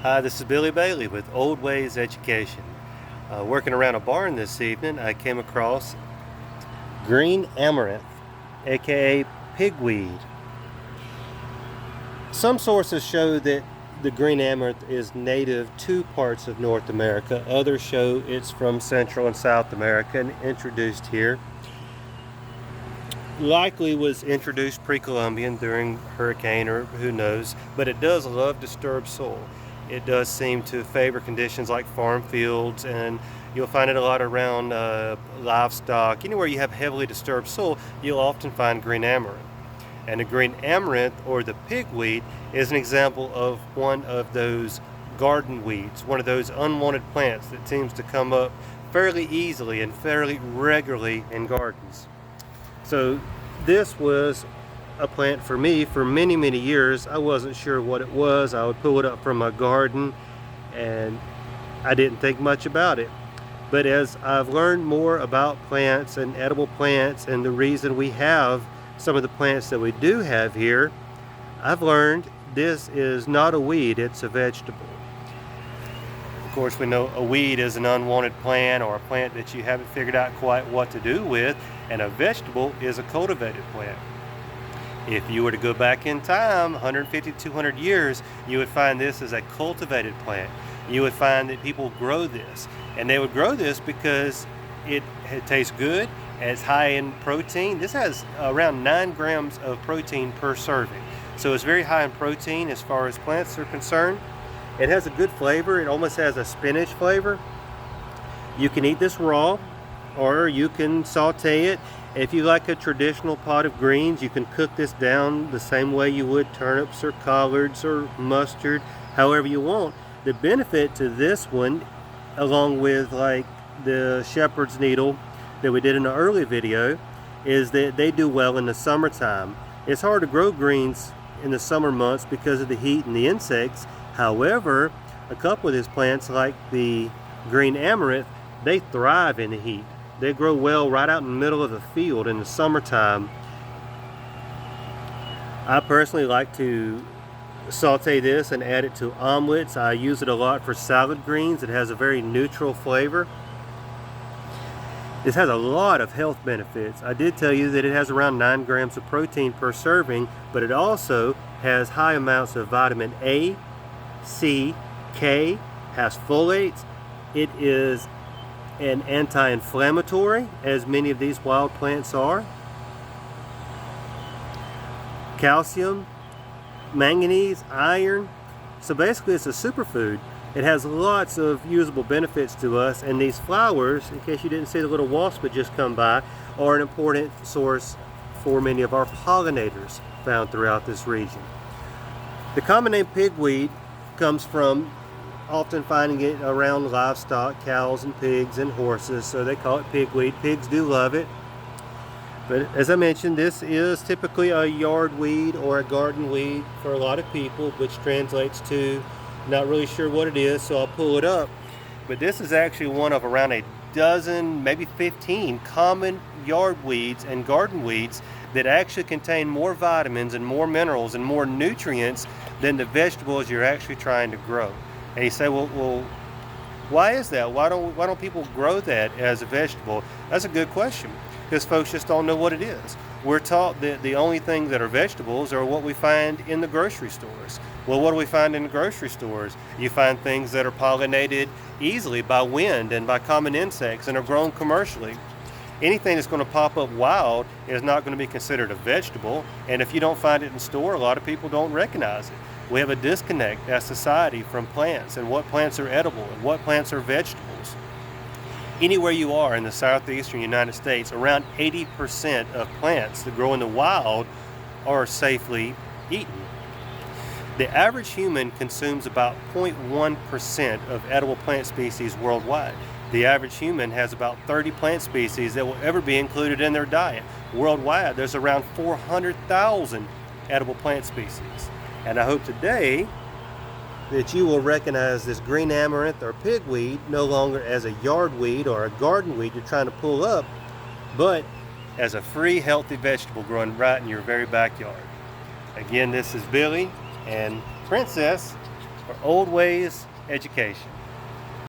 Hi, this is Billy Bailey with Old Ways Education. Working around a barn this evening, I came across green amaranth, aka pigweed. Some sources show that the green amaranth is native to parts of North America. Others show it's from Central and South America and introduced here. Likely was introduced pre-Columbian during hurricane, or who knows, but it does love disturbed soil. It does seem to favor conditions like farm fields, and you'll find it a lot around livestock. Anywhere you have heavily disturbed soil, you'll often find green amaranth. And the green amaranth, or the pigweed, is an example of one of those garden weeds, one of those unwanted plants that seems to come up fairly easily and fairly regularly in gardens. So this was a plant for me for many years. I wasn't sure what it was. I would pull it up from my garden and I didn't think much about it. But as I've learned more about plants and edible plants and the reason we have some of the plants that we do have here, I've learned this is not a weed, it's a vegetable. Of course, we know a weed is an unwanted plant or a plant that you haven't figured out quite what to do with, and a vegetable is a cultivated plant. If you were to go back in time 150 to 200 years, you would find this as a cultivated plant. You would find that people grow this, and they would grow this because it tastes good, it's high in protein. This has around 9 grams of protein per serving, so it's very high in protein as far as plants are concerned. It has a good flavor. It almost has a spinach flavor. You can eat this raw, or you can saute it. If you like a traditional pot of greens, you can cook this down the same way you would turnips or collards or mustard, however you want. The benefit to this one, along with like the shepherd's needle that we did in the earlier video, is that they do well in the summertime. It's hard to grow greens in the summer months because of the heat and the insects. However, a couple of these plants, like the green amaranth, they thrive in the heat. They grow well right out in the middle of the field in the summertime. I personally like to saute this and add it to omelets. I use it a lot for salad greens. It has a very neutral flavor. This has a lot of health benefits. I did tell you that it has around 9 grams of protein per serving, but it also has high amounts of vitamin A, C, K, has folates. It is an anti-inflammatory, as many of these wild plants are. Calcium, manganese, iron. So basically it's a superfood. It has lots of usable benefits to us, and these flowers, in case you didn't see the little wasp that just come by, are an important source for many of our pollinators found throughout this region. The common name pigweed comes from often finding it around livestock, cows and pigs and horses, so they call it pigweed. Pigs do love it. But as I mentioned, this is typically a yard weed or a garden weed for a lot of people, which translates to not really sure what it is, so I'll pull it up. But this is actually one of around a dozen, maybe 15 common yard weeds and garden weeds that actually contain more vitamins and more minerals and more nutrients than the vegetables you're actually trying to grow. And you say, well, why is that? Why don't people grow that as a vegetable? That's a good question, because folks just don't know what it is. We're taught that the only thing that are vegetables are what we find in the grocery stores. Well, what do we find in the grocery stores? You find things that are pollinated easily by wind and by common insects and are grown commercially. Anything that's going to pop up wild is not going to be considered a vegetable, and if you don't find it in store, a lot of people don't recognize it. We have a disconnect as society from plants and what plants are edible and what plants are vegetables. Anywhere you are in the southeastern United States, around 80% of plants that grow in the wild are safely eaten. The average human consumes about 0.1% of edible plant species worldwide. The average human has about 30 plant species that will ever be included in their diet. Worldwide, there's around 400,000 edible plant species. And I hope today that you will recognize this green amaranth or pigweed no longer as a yard weed or a garden weed you're trying to pull up, but as a free, healthy vegetable growing right in your very backyard. Again, this is Billy and Princess for Old Ways Education.